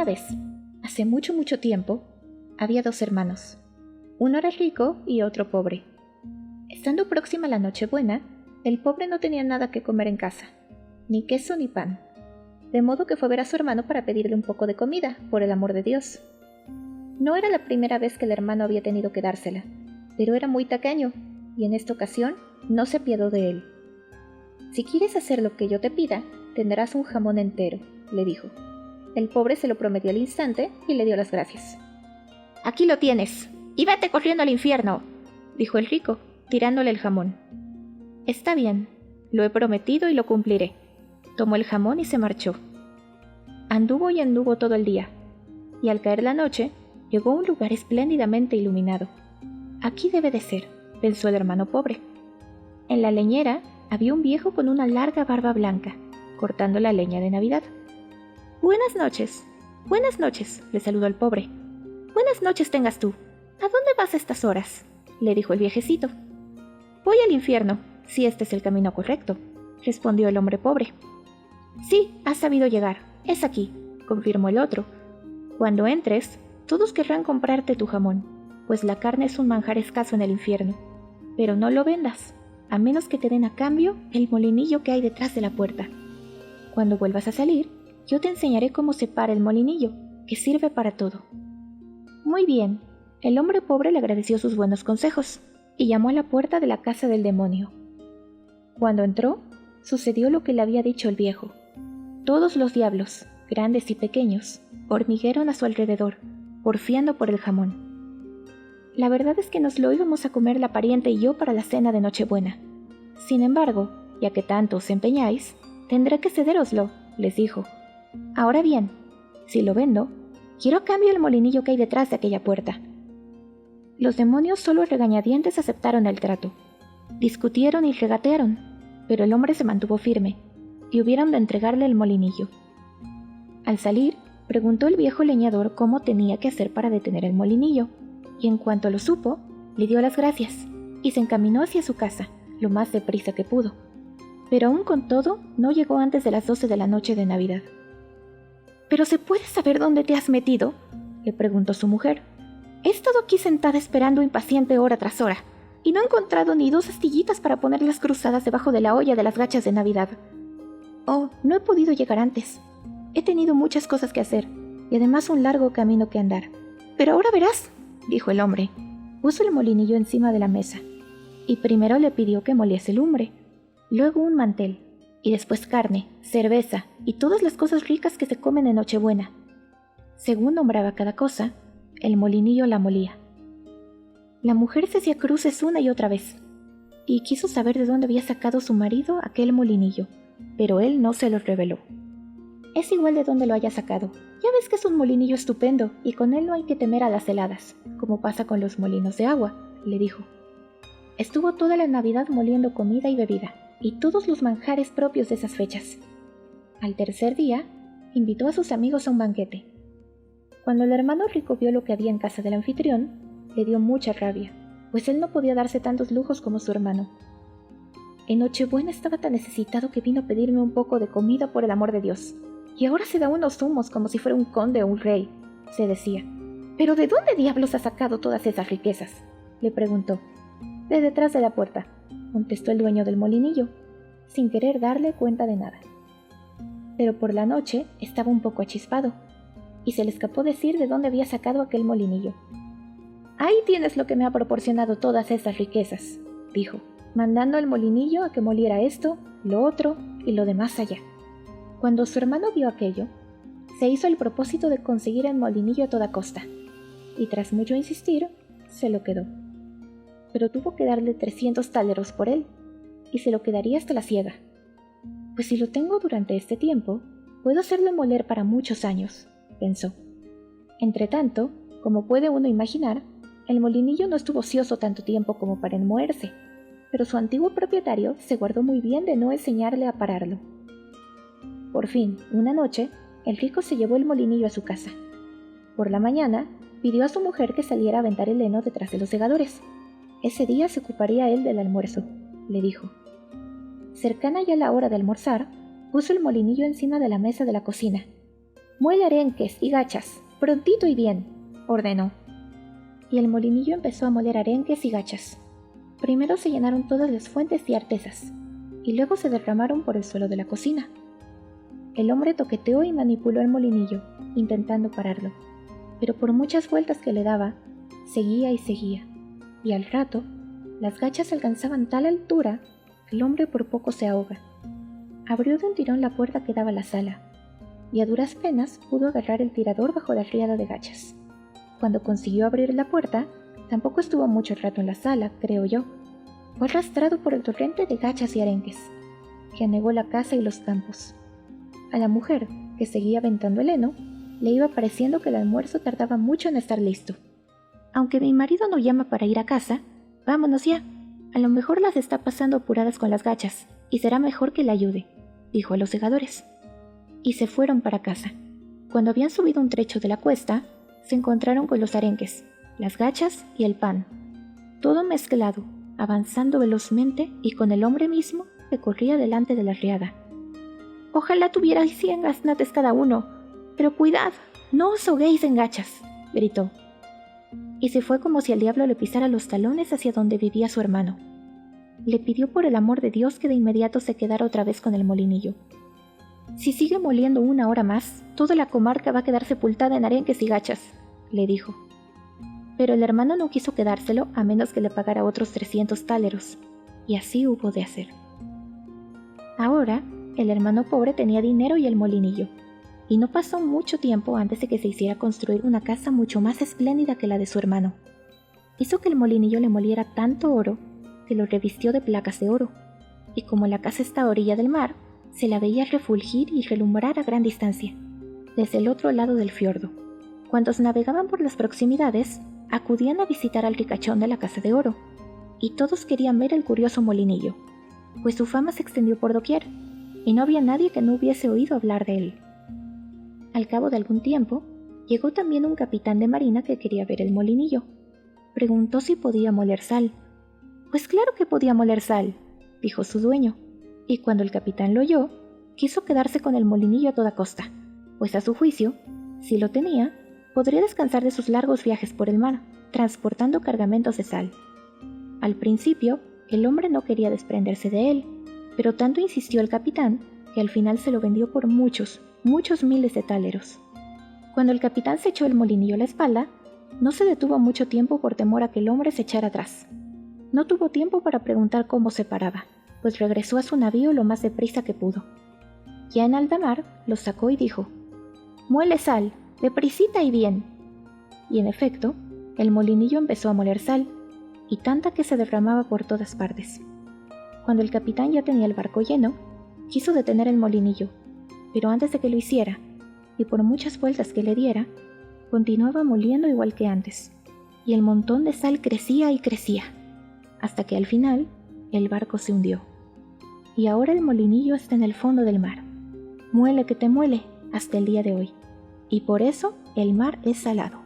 Una vez, hace mucho, mucho tiempo, había 2 hermanos. Uno era rico y otro pobre. Estando próxima la Nochebuena, el pobre no tenía nada que comer en casa, ni queso ni pan, de modo que fue a ver a su hermano para pedirle un poco de comida, por el amor de Dios. No era la primera vez que el hermano había tenido que dársela, pero era muy tacaño, y en esta ocasión no se apiadó de él. «Si quieres hacer lo que yo te pida, tendrás un jamón entero», le dijo. El pobre se lo prometió al instante y le dio las gracias. «Aquí lo tienes, y vete corriendo al infierno», dijo el rico, tirándole el jamón. «Está bien, lo he prometido y lo cumpliré». Tomó el jamón y se marchó. Anduvo y anduvo todo el día, y al caer la noche, llegó a un lugar espléndidamente iluminado. «Aquí debe de ser», pensó el hermano pobre. En la leñera había un viejo con una larga barba blanca, cortando la leña de Navidad. Buenas noches», le saludó el pobre. «Buenas noches tengas tú. ¿A dónde vas a estas horas?», le dijo el viejecito. «Voy al infierno, si este es el camino correcto», respondió el hombre pobre. «Sí, has sabido llegar, es aquí», confirmó el otro. «Cuando entres, todos querrán comprarte tu jamón, pues la carne es un manjar escaso en el infierno. Pero no lo vendas, a menos que te den a cambio el molinillo que hay detrás de la puerta. Cuando vuelvas a salir, yo te enseñaré cómo se para el molinillo, que sirve para todo». Muy bien, el hombre pobre le agradeció sus buenos consejos y llamó a la puerta de la casa del demonio. Cuando entró, sucedió lo que le había dicho el viejo. Todos los diablos, grandes y pequeños, hormiguearon a su alrededor, porfiando por el jamón. «La verdad es que nos lo íbamos a comer la pariente y yo para la cena de Nochebuena. Sin embargo, ya que tanto os empeñáis, tendré que cedéroslo», les dijo. «Ahora bien, si lo vendo, quiero a cambio el molinillo que hay detrás de aquella puerta». Los demonios solo a regañadientes aceptaron el trato. Discutieron y regatearon, pero el hombre se mantuvo firme, y hubieron de entregarle el molinillo. Al salir, preguntó el viejo leñador cómo tenía que hacer para detener el molinillo, y en cuanto lo supo, le dio las gracias, y se encaminó hacia su casa, lo más deprisa que pudo. Pero aún con todo, no llegó antes de las 12 de la noche de Navidad. «¿Pero se puede saber dónde te has metido?», le preguntó su mujer. «He estado aquí sentada esperando impaciente hora tras hora, y no he encontrado ni 2 astillitas para ponerlas cruzadas debajo de la olla de las gachas de Navidad. Oh, no he podido llegar antes. He tenido muchas cosas que hacer, y además un largo camino que andar. Pero ahora verás», dijo el hombre. Puso el molinillo encima de la mesa, y primero le pidió que moliese lumbre, luego un mantel, y después carne, cerveza y todas las cosas ricas que se comen en Nochebuena. Según nombraba cada cosa, el molinillo la molía. La mujer se hacía cruces una y otra vez, y quiso saber de dónde había sacado su marido aquel molinillo, pero él no se lo reveló. «Es igual de dónde lo haya sacado. Ya ves que es un molinillo estupendo, y con él no hay que temer a las heladas, como pasa con los molinos de agua», le dijo. Estuvo toda la Navidad moliendo comida y bebida, y todos los manjares propios de esas fechas. Al tercer día, invitó a sus amigos a un banquete. Cuando el hermano rico vio lo que había en casa del anfitrión, le dio mucha rabia, pues él no podía darse tantos lujos como su hermano. «En Nochebuena estaba tan necesitado que vino a pedirme un poco de comida por el amor de Dios, y ahora se da unos zumos como si fuera un conde o un rey», se decía. «¿Pero de dónde diablos ha sacado todas esas riquezas?», le preguntó. «De detrás de la puerta», contestó el dueño del molinillo, sin querer darle cuenta de nada. Pero por la noche estaba un poco achispado, y se le escapó decir de dónde había sacado aquel molinillo. «Ahí tienes lo que me ha proporcionado todas esas riquezas», dijo, mandando al molinillo a que moliera esto, lo otro y lo demás allá. Cuando su hermano vio aquello, se hizo el propósito de conseguir el molinillo a toda costa, y tras mucho insistir, se lo quedó. Pero tuvo que darle 300 táleros por él, y se lo quedaría hasta la siega. «Pues si lo tengo durante este tiempo, puedo hacerlo moler para muchos años», pensó. Entretanto, como puede uno imaginar, el molinillo no estuvo ocioso tanto tiempo como para enmoherse, pero su antiguo propietario se guardó muy bien de no enseñarle a pararlo. Por fin, una noche, el rico se llevó el molinillo a su casa. Por la mañana, pidió a su mujer que saliera a aventar el heno detrás de los segadores. Ese día se ocuparía él del almuerzo, le dijo. Cercana ya la hora de almorzar, puso el molinillo encima de la mesa de la cocina. Muele arenques y gachas, prontito y bien, ordenó. Y el molinillo empezó a moler arenques y gachas. Primero se llenaron todas las fuentes y artesas, y luego se derramaron por el suelo de la cocina. El hombre toqueteó y manipuló el molinillo, intentando pararlo, pero por muchas vueltas que le daba, seguía y seguía, y al rato, las gachas alcanzaban tal altura que el hombre por poco se ahoga. Abrió de un tirón la puerta que daba a la sala, y a duras penas pudo agarrar el tirador bajo la riada de gachas. Cuando consiguió abrir la puerta, tampoco estuvo mucho rato en la sala, creo yo. Fue arrastrado por el torrente de gachas y arenques, que anegó la casa y los campos. A la mujer, que seguía aventando el heno, le iba pareciendo que el almuerzo tardaba mucho en estar listo. Aunque mi marido no llama para ir a casa, vámonos ya. A lo mejor las está pasando apuradas con las gachas, y será mejor que le ayude, dijo a los segadores. Y se fueron para casa. Cuando habían subido un trecho de la cuesta, se encontraron con los arenques, las gachas y el pan. Todo mezclado, avanzando velozmente y con el hombre mismo que corría delante de la riada. «Ojalá tuvierais 100 gaznates cada uno, pero cuidad, no os ahoguéis en gachas», gritó. Y se fue como si el diablo le pisara los talones hacia donde vivía su hermano. Le pidió por el amor de Dios que de inmediato se quedara otra vez con el molinillo. «Si sigue moliendo 1 hora más, toda la comarca va a quedar sepultada en arenques y gachas», le dijo. Pero el hermano no quiso quedárselo a menos que le pagara otros 300 táleros, y así hubo de hacer. Ahora, el hermano pobre tenía dinero y el molinillo, y no pasó mucho tiempo antes de que se hiciera construir una casa mucho más espléndida que la de su hermano. Hizo que el molinillo le moliera tanto oro que lo revistió de placas de oro, y como la casa está a orilla del mar, se la veía refulgir y relumbrar a gran distancia, desde el otro lado del fiordo. Cuantos navegaban por las proximidades, acudían a visitar al ricachón de la casa de oro, y todos querían ver el curioso molinillo, pues su fama se extendió por doquier, y no había nadie que no hubiese oído hablar de él. Al cabo de algún tiempo, llegó también un capitán de marina que quería ver el molinillo. Preguntó si podía moler sal. «Pues claro que podía moler sal», dijo su dueño, y cuando el capitán lo oyó, quiso quedarse con el molinillo a toda costa, pues a su juicio, si lo tenía, podría descansar de sus largos viajes por el mar, transportando cargamentos de sal. Al principio, el hombre no quería desprenderse de él, pero tanto insistió el capitán que al final se lo vendió por muchos miles de táleros. Cuando el capitán se echó el molinillo a la espalda, no se detuvo mucho tiempo por temor a que el hombre se echara atrás. No tuvo tiempo para preguntar cómo se paraba, pues regresó a su navío lo más deprisa que pudo. Ya en alta mar, lo sacó y dijo: «Muele sal, deprisita y bien». Y en efecto, el molinillo empezó a moler sal, y tanta que se derramaba por todas partes. Cuando el capitán ya tenía el barco lleno, quiso detener el molinillo, pero antes de que lo hiciera, y por muchas vueltas que le diera, continuaba moliendo igual que antes, y el montón de sal crecía y crecía, hasta que al final el barco se hundió. Y ahora el molinillo está en el fondo del mar. Muele que te muele hasta el día de hoy, y por eso el mar es salado.